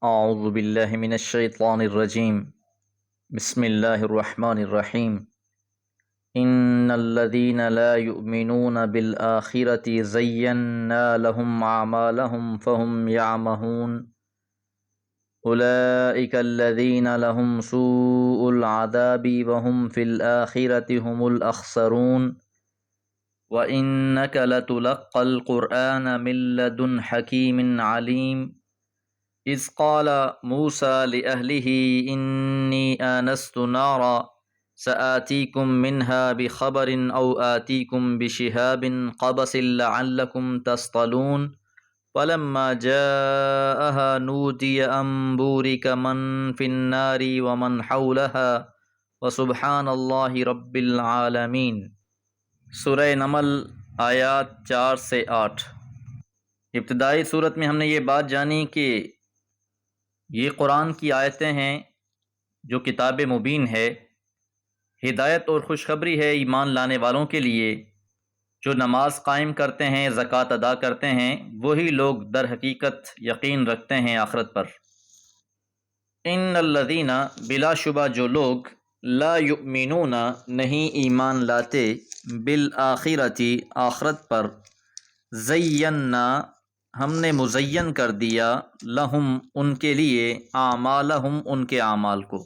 اعوذ باللہ من الشیطان الرجیم بسم اللہ الرحمن الرحیم ان الذین لا یؤمنون بالآخرة زینا لهم اعمالهم فهم یعمہون اولئک الذین لهم سوء العذاب وهم فی الآخرة هم الاخسرون وإنک لتلقى القرآن من لدن حکیم علیم اذ قال موسى لأهله إني آنست نارا سآتيكم منها بخبر أو آتيكم بشهاب قبس لعلكم تصطلون فلما جاءها نودي أن بورك من في النار ومن حولها وسبحان الله رب العالمين۔ سورہ نمل آیات 4 سے 8۔ ابتدائی صورت میں ہم نے یہ بات جانی کہ یہ قرآن کی آیتیں ہیں جو کتاب مبین ہے، ہدایت اور خوشخبری ہے ایمان لانے والوں کے لیے جو نماز قائم کرتے ہیں، زکوٰۃ ادا کرتے ہیں، وہی لوگ در حقیقت یقین رکھتے ہیں آخرت پر۔ ان الذین، بلا شبہ جو لوگ، لا یؤمنون نہیں ایمان لاتے، بالآخرۃ آخرت پر، زینا ہم نے مزین کر دیا، لہم ان کے لیے، اعمالہم ان کے اعمال کو۔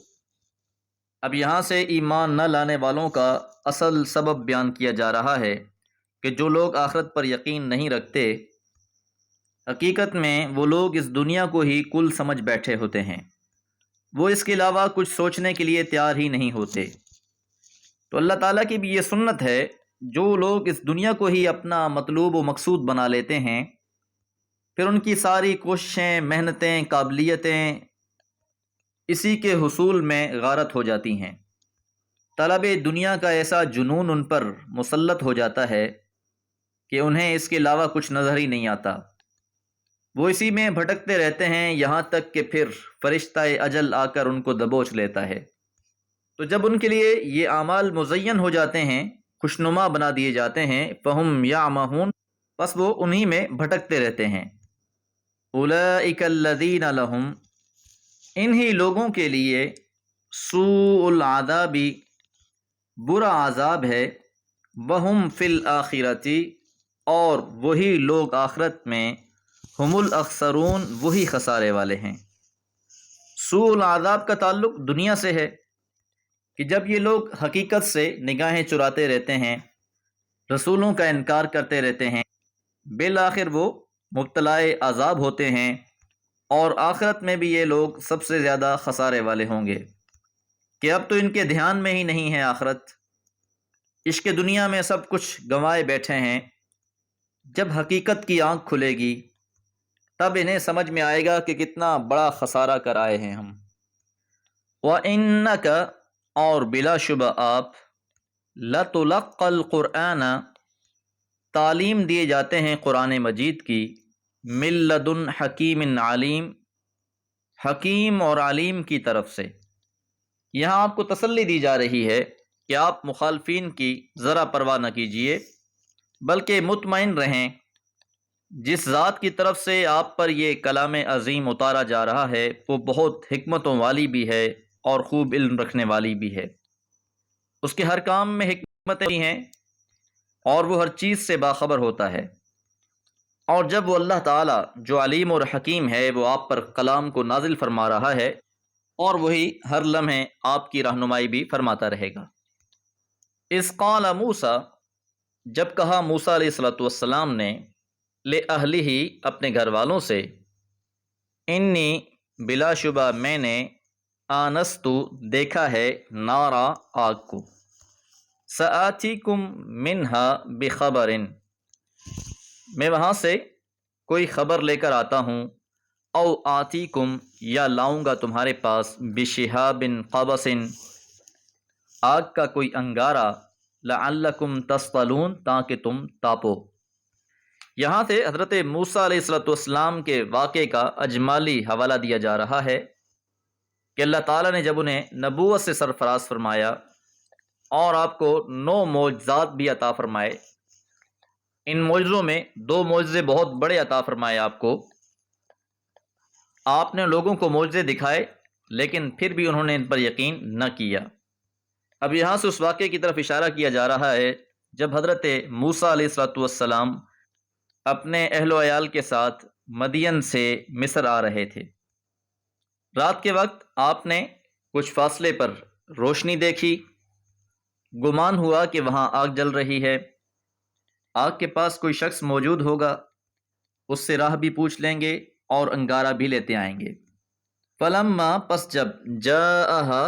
اب یہاں سے ایمان نہ لانے والوں کا اصل سبب بیان کیا جا رہا ہے کہ جو لوگ آخرت پر یقین نہیں رکھتے، حقیقت میں وہ لوگ اس دنیا کو ہی کل سمجھ بیٹھے ہوتے ہیں، وہ اس کے علاوہ کچھ سوچنے کے لیے تیار ہی نہیں ہوتے۔ تو اللہ تعالیٰ کی بھی یہ سنت ہے، جو لوگ اس دنیا کو ہی اپنا مطلوب و مقصود بنا لیتے ہیں، پھر ان کی ساری کوششیں، محنتیں، قابلیتیں اسی کے حصول میں غارت ہو جاتی ہیں۔ طلب دنیا کا ایسا جنون ان پر مسلط ہو جاتا ہے کہ انہیں اس کے علاوہ کچھ نظر ہی نہیں آتا، وہ اسی میں بھٹکتے رہتے ہیں، یہاں تک کہ پھر فرشتہ اجل آ کر ان کو دبوچ لیتا ہے۔ تو جب ان کے لیے یہ اعمال مزین ہو جاتے ہیں، خوشنما بنا دیے جاتے ہیں، فہم یعمہون، بس وہ انہی میں بھٹکتے رہتے ہیں۔ اولئک الذین لہم، انہی لوگوں کے لیے، سوء العذاب، برا عذاب ہے، وہم فی الآخرۃ، اور وہی لوگ آخرت میں، ہم الاخسرون، وہی خسارے والے ہیں۔ سوء العذاب کا تعلق دنیا سے ہے کہ جب یہ لوگ حقیقت سے نگاہیں چراتے رہتے ہیں، رسولوں کا انکار کرتے رہتے ہیں، بالآخر وہ مبتلا عذاب ہوتے ہیں، اور آخرت میں بھی یہ لوگ سب سے زیادہ خسارے والے ہوں گے کہ اب تو ان کے دھیان میں ہی نہیں ہے آخرت، عشق دنیا میں سب کچھ گنوائے بیٹھے ہیں۔ جب حقیقت کی آنکھ کھلے گی تب انہیں سمجھ میں آئے گا کہ کتنا بڑا خسارہ کر آئے ہیں ہم۔ وَإِنَّكَ، اور بلا شبہ آپ، لَتُلَقَّى الْقُرْآنَ، تعلیم دیے جاتے ہیں قرآن مجید کی، مِن لَدُنْ حکیم علیم، حکیم اور علیم کی طرف سے۔ یہاں آپ کو تسلی دی جا رہی ہے کہ آپ مخالفین کی ذرا پرواہ نہ کیجیے، بلکہ مطمئن رہیں، جس ذات کی طرف سے آپ پر یہ کلام عظیم اتارا جا رہا ہے وہ بہت حکمتوں والی بھی ہے اور خوب علم رکھنے والی بھی ہے، اس کے ہر کام میں حکمتیں ہیں اور وہ ہر چیز سے باخبر ہوتا ہے۔ اور جب وہ اللہ تعالیٰ جو علیم اور حکیم ہے وہ آپ پر کلام کو نازل فرما رہا ہے، اور وہی ہر لمحے آپ کی رہنمائی بھی فرماتا رہے گا۔ اذ قال موسیٰ، جب کہا موسیٰ علیہ السلام نے، لِأَهْلِهِ، اپنے گھر والوں سے، انی، بلا شبہ میں نے، آنستُ، دیکھا ہے، نارا، آگ کو، سآتیکم منہا بخبر، میں وہاں سے کوئی خبر لے کر آتا ہوں، او آتیکم، یا لاؤں گا تمہارے پاس، بشہاب قبس، آگ کا کوئی انگارہ، لعلکم تصطلون، تاکہ تم تاپو۔ یہاں سے حضرت موسیٰ علیہ السلام کے واقعے کا اجمالی حوالہ دیا جا رہا ہے کہ اللہ تعالیٰ نے جب انہیں نبوت سے سرفراز فرمایا اور آپ کو 9 معجزات بھی عطا فرمائے، ان معجزوں میں 2 معجزے بہت بڑے عطا فرمائے آپ کو، آپ نے لوگوں کو معجزے دکھائے لیکن پھر بھی انہوں نے ان پر یقین نہ کیا۔ اب یہاں سے اس واقعے کی طرف اشارہ کیا جا رہا ہے جب حضرت موسیٰ علیہ الصلوۃ والسلام اپنے اہل و عیال کے ساتھ مدین سے مصر آ رہے تھے۔ رات کے وقت آپ نے کچھ فاصلے پر روشنی دیکھی، گمان ہوا کہ وہاں آگ جل رہی ہے، آگ کے پاس کوئی شخص موجود ہوگا، اس سے راہ بھی پوچھ لیں گے اور انگارہ بھی لیتے آئیں گے۔ فلما پس جب جاءہا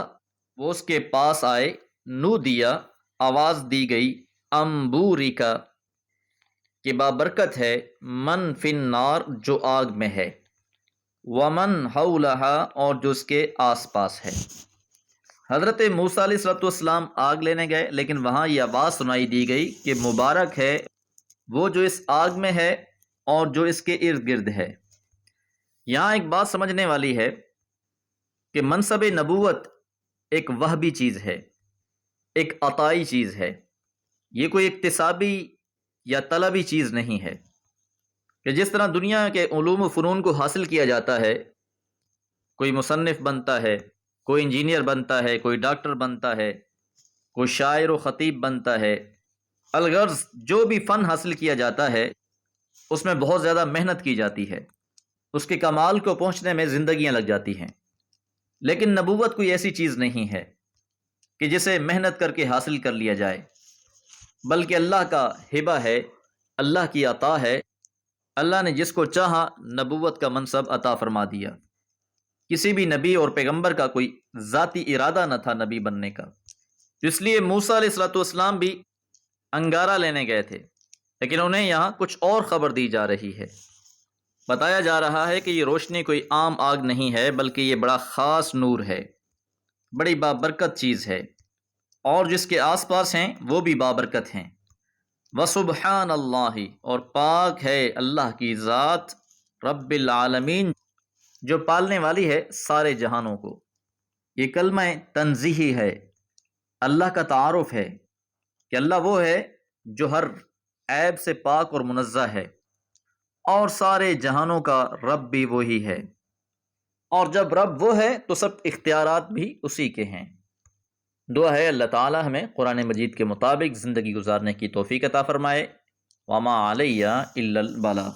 وہ اس کے پاس آئے، نودیا آواز دی گئی، امبورکا کہ بابرکت ہے، من فی النار جو آگ میں ہے، ومن حولہا اور جو اس کے آس پاس ہے۔ حضرت موسیٰ علیہ الصلوۃ والسلام آگ لینے گئے لیکن وہاں یہ آواز سنائی دی گئی کہ مبارک ہے وہ جو اس آگ میں ہے اور جو اس کے ارد گرد ہے۔ یہاں ایک بات سمجھنے والی ہے کہ منصب نبوت ایک وہبی چیز ہے، ایک عطائی چیز ہے، یہ کوئی اکتسابی یا طلبی چیز نہیں ہے کہ جس طرح دنیا کے علوم و فنون کو حاصل کیا جاتا ہے، کوئی مصنف بنتا ہے، کوئی انجینئر بنتا ہے، کوئی ڈاکٹر بنتا ہے، کوئی شاعر و خطیب بنتا ہے، الغرض جو بھی فن حاصل کیا جاتا ہے اس میں بہت زیادہ محنت کی جاتی ہے، اس کے کمال کو پہنچنے میں زندگیاں لگ جاتی ہیں۔ لیکن نبوت کوئی ایسی چیز نہیں ہے کہ جسے محنت کر کے حاصل کر لیا جائے، بلکہ اللہ کا ہبہ ہے، اللہ کی عطا ہے۔ اللہ نے جس کو چاہا نبوت کا منصب عطا فرما دیا۔ کسی بھی نبی اور پیغمبر کا کوئی ذاتی ارادہ نہ تھا نبی بننے کا، اس لیے موسیٰ علیہ الصلوۃ والسلام بھی انگارہ لینے گئے تھے، لیکن انہیں یہاں کچھ اور خبر دی جا رہی ہے۔ بتایا جا رہا ہے کہ یہ روشنی کوئی عام آگ نہیں ہے بلکہ یہ بڑا خاص نور ہے، بڑی بابرکت چیز ہے، اور جس کے آس پاس ہیں وہ بھی بابرکت ہیں۔ وسبحان اللہ اور پاک ہے اللہ کی ذات، رب العالمین جو پالنے والی ہے سارے جہانوں کو۔ یہ کلمہ تنزیہی ہے، اللہ کا تعارف ہے کہ اللہ وہ ہے جو ہر عیب سے پاک اور منزہ ہے، اور سارے جہانوں کا رب بھی وہی ہے، اور جب رب وہ ہے تو سب اختیارات بھی اسی کے ہیں۔ دعا ہے اللہ تعالی ہمیں قرآن مجید کے مطابق زندگی گزارنے کی توفیق عطا فرمائے۔ وما علیہ الا البلاغ۔